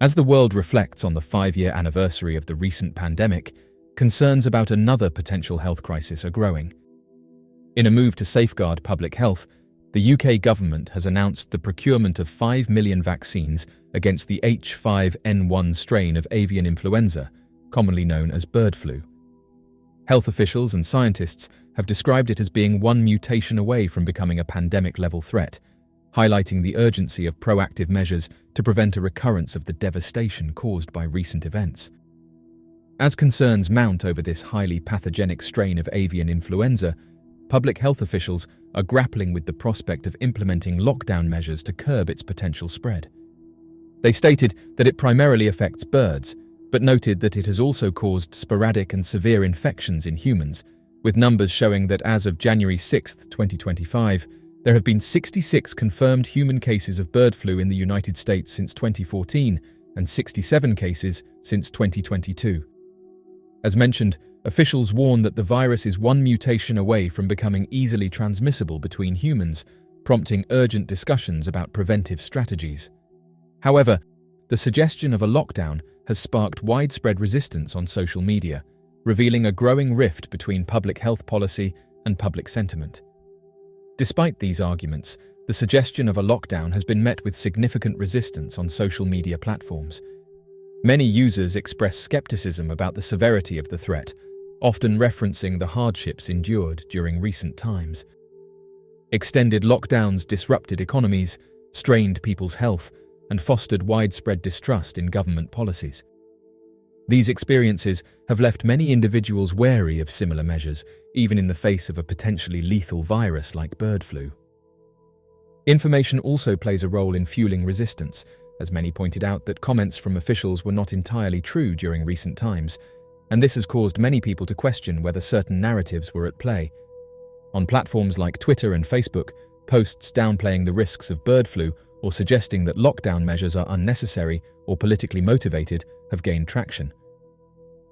As the world reflects on the 5-year anniversary of the recent pandemic, concerns about another potential health crisis are growing. In a move to safeguard public health, the UK government has announced the procurement of 5 million vaccines against the H5N1 strain of avian influenza, commonly known as bird flu. Health officials and scientists have described it as being one mutation away from becoming a pandemic-level threat, highlighting the urgency of proactive measures to prevent a recurrence of the devastation caused by recent events. As concerns mount over this highly pathogenic strain of avian influenza, public health officials are grappling with the prospect of implementing lockdown measures to curb its potential spread. They stated that it primarily affects birds, but noted that it has also caused sporadic and severe infections in humans, with numbers showing that as of January 6, 2025, there have been 66 confirmed human cases of bird flu in the United States since 2014 and 67 cases since 2022. As mentioned, officials warn that the virus is one mutation away from becoming easily transmissible between humans, prompting urgent discussions about preventive strategies. However, the suggestion of a lockdown has sparked widespread resistance on social media, revealing a growing rift between public health policy and public sentiment. Despite these arguments, the suggestion of a lockdown has been met with significant resistance on social media platforms. Many users express skepticism about the severity of the threat, often referencing the hardships endured during recent times. Extended lockdowns disrupted economies, strained people's health, and fostered widespread distrust in government policies. These experiences have left many individuals wary of similar measures, even in the face of a potentially lethal virus like bird flu. Information also plays a role in fueling resistance, as many pointed out that comments from officials were not entirely true during recent times, and this has caused many people to question whether certain narratives were at play. On platforms like Twitter and Facebook, posts downplaying the risks of bird flu or suggesting that lockdown measures are unnecessary or politically motivated have gained traction.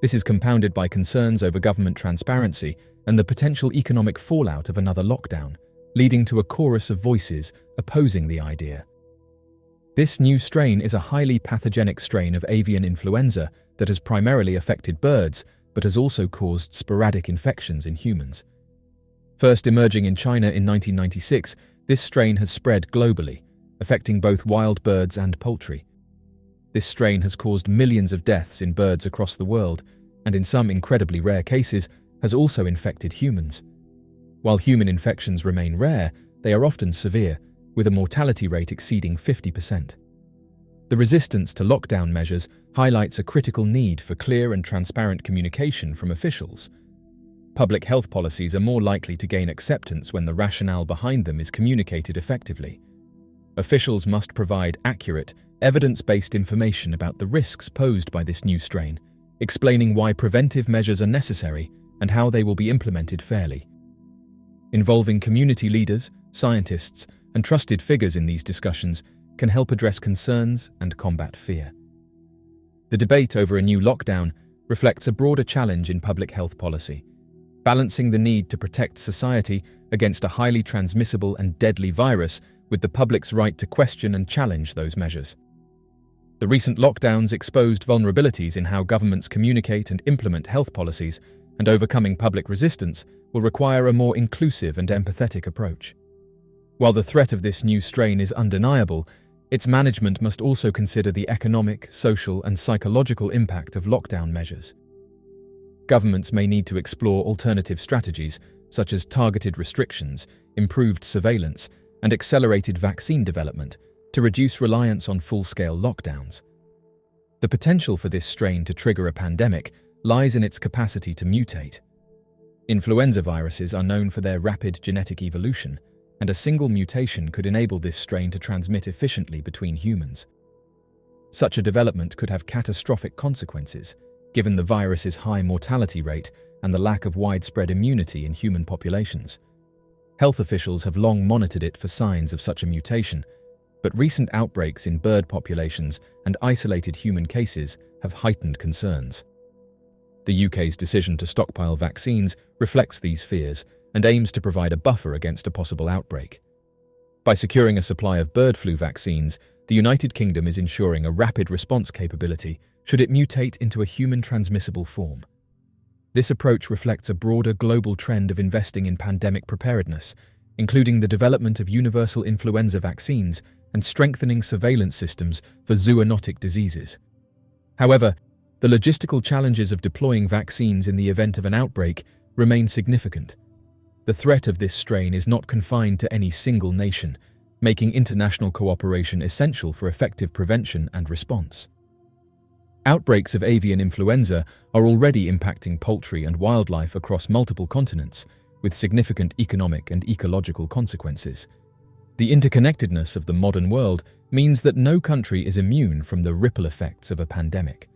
This is compounded by concerns over government transparency and the potential economic fallout of another lockdown, leading to a chorus of voices opposing the idea. This new strain is a highly pathogenic strain of avian influenza that has primarily affected birds, but has also caused sporadic infections in humans. First emerging in China in 1996, this strain has spread globally, affecting both wild birds and poultry. This strain has caused millions of deaths in birds across the world, and in some incredibly rare cases, has also infected humans. While human infections remain rare, they are often severe, with a mortality rate exceeding 50%. The resistance to lockdown measures highlights a critical need for clear and transparent communication from officials. Public health policies are more likely to gain acceptance when the rationale behind them is communicated effectively. Officials must provide accurate, evidence-based information about the risks posed by this new strain, explaining why preventive measures are necessary and how they will be implemented fairly. Involving community leaders, scientists, and trusted figures in these discussions can help address concerns and combat fear. The debate over a new lockdown reflects a broader challenge in public health policy, balancing the need to protect society against a highly transmissible and deadly virus with the public's right to question and challenge those measures. The recent lockdowns exposed vulnerabilities in how governments communicate and implement health policies, and overcoming public resistance will require a more inclusive and empathetic approach. While the threat of this new strain is undeniable, its management must also consider the economic, social, and psychological impact of lockdown measures. Governments may need to explore alternative strategies, such as targeted restrictions, improved surveillance, and accelerated vaccine development, to reduce reliance on full-scale lockdowns. The potential for this strain to trigger a pandemic lies in its capacity to mutate. Influenza viruses are known for their rapid genetic evolution, and a single mutation could enable this strain to transmit efficiently between humans. Such a development could have catastrophic consequences, given the virus's high mortality rate and the lack of widespread immunity in human populations. Health officials have long monitored it for signs of such a mutation, but recent outbreaks in bird populations and isolated human cases have heightened concerns. The UK's decision to stockpile vaccines reflects these fears and aims to provide a buffer against a possible outbreak. By securing a supply of bird flu vaccines, the United Kingdom is ensuring a rapid response capability should it mutate into a human-transmissible form. This approach reflects a broader global trend of investing in pandemic preparedness, including the development of universal influenza vaccines and strengthening surveillance systems for zoonotic diseases. However, the logistical challenges of deploying vaccines in the event of an outbreak remain significant. The threat of this strain is not confined to any single nation, making international cooperation essential for effective prevention and response. Outbreaks of avian influenza are already impacting poultry and wildlife across multiple continents, with significant economic and ecological consequences. The interconnectedness of the modern world means that no country is immune from the ripple effects of a pandemic.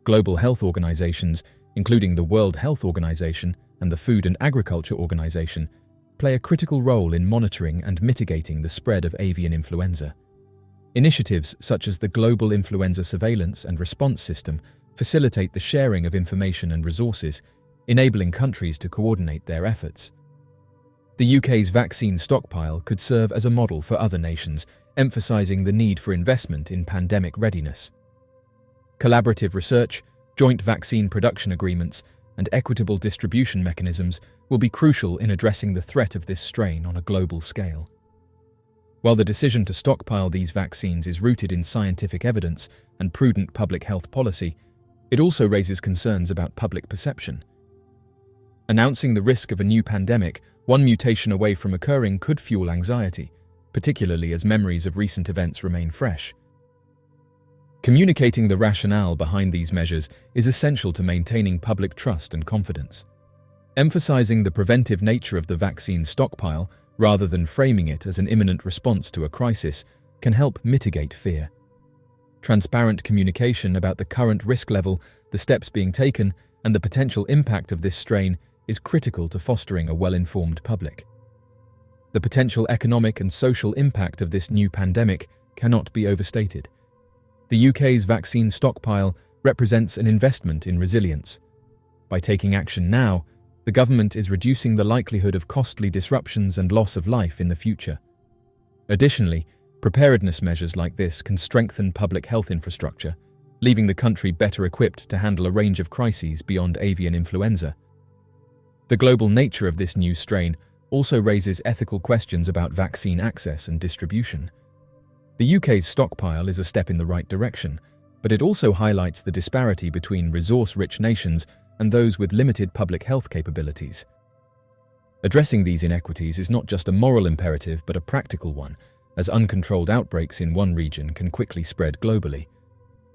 Global health organizations, including the World Health Organization and the Food and Agriculture Organization, play a critical role in monitoring and mitigating the spread of avian influenza. Initiatives such as the Global Influenza Surveillance and Response System facilitate the sharing of information and resources, enabling countries to coordinate their efforts. The UK's vaccine stockpile could serve as a model for other nations, emphasising the need for investment in pandemic readiness. Collaborative research, joint vaccine production agreements, and equitable distribution mechanisms will be crucial in addressing the threat of this strain on a global scale. While the decision to stockpile these vaccines is rooted in scientific evidence and prudent public health policy, it also raises concerns about public perception. Announcing the risk of a new pandemic, one mutation away from occurring, could fuel anxiety, particularly as memories of recent events remain fresh. Communicating the rationale behind these measures is essential to maintaining public trust and confidence. Emphasizing the preventive nature of the vaccine stockpile, rather than framing it as an imminent response to a crisis, can help mitigate fear. Transparent communication about the current risk level, the steps being taken, and the potential impact of this strain is critical to fostering a well-informed public. The potential economic and social impact of this new pandemic cannot be overstated. The UK's vaccine stockpile represents an investment in resilience. By taking action now, the government is reducing the likelihood of costly disruptions and loss of life in the future. Additionally, preparedness measures like this can strengthen public health infrastructure, leaving the country better equipped to handle a range of crises beyond avian influenza. The global nature of this new strain also raises ethical questions about vaccine access and distribution. The UK's stockpile is a step in the right direction, but it also highlights the disparity between resource-rich nations and those with limited public health capabilities. Addressing these inequities is not just a moral imperative but a practical one, as uncontrolled outbreaks in one region can quickly spread globally.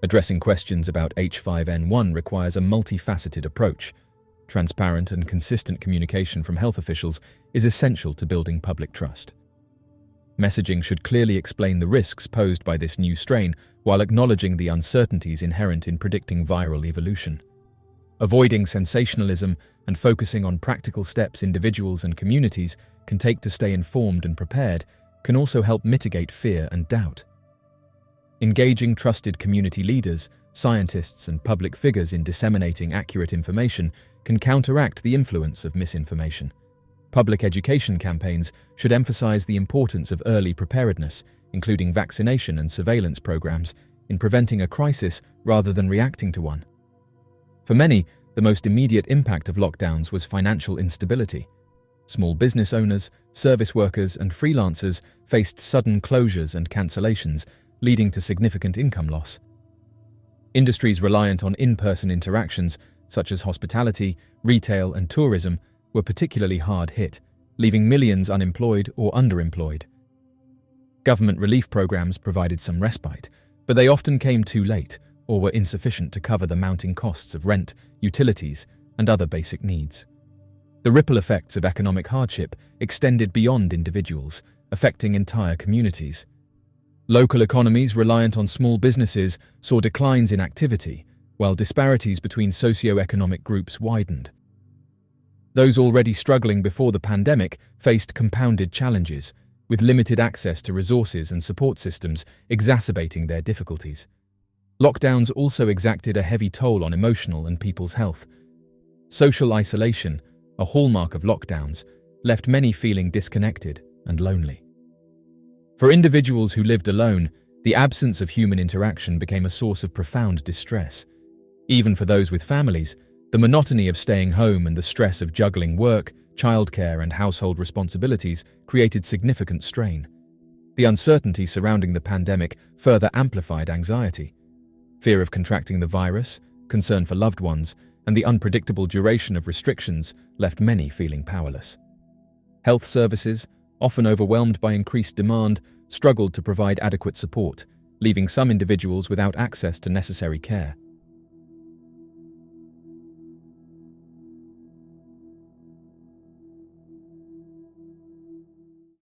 Addressing questions about H5N1 requires a multifaceted approach. Transparent and consistent communication from health officials is essential to building public trust. Messaging should clearly explain the risks posed by this new strain while acknowledging the uncertainties inherent in predicting viral evolution. Avoiding sensationalism and focusing on practical steps individuals and communities can take to stay informed and prepared can also help mitigate fear and doubt. Engaging trusted community leaders, scientists, and public figures in disseminating accurate information can counteract the influence of misinformation. Public education campaigns should emphasize the importance of early preparedness, including vaccination and surveillance programs, in preventing a crisis rather than reacting to one. For many, the most immediate impact of lockdowns was financial instability. Small business owners, service workers, and freelancers faced sudden closures and cancellations, leading to significant income loss. Industries reliant on in-person interactions, such as hospitality, retail, and tourism, were particularly hard hit, leaving millions unemployed or underemployed. Government relief programs provided some respite, but they often came too late or were insufficient to cover the mounting costs of rent, utilities, and other basic needs. The ripple effects of economic hardship extended beyond individuals, affecting entire communities. Local economies reliant on small businesses saw declines in activity, while disparities between socio-economic groups widened. Those already struggling before the pandemic faced compounded challenges, with limited access to resources and support systems exacerbating their difficulties. Lockdowns also exacted a heavy toll on emotional and people's health. Social isolation, a hallmark of lockdowns, left many feeling disconnected and lonely. For individuals who lived alone, The absence of human interaction became a source of profound distress. Even for those with families, the monotony of staying home and the stress of juggling work, childcare, and household responsibilities created significant strain. The uncertainty surrounding the pandemic further amplified anxiety. Fear of contracting the virus, concern for loved ones, and the unpredictable duration of restrictions left many feeling powerless. Health services, often overwhelmed by increased demand, struggled to provide adequate support, leaving some individuals without access to necessary care.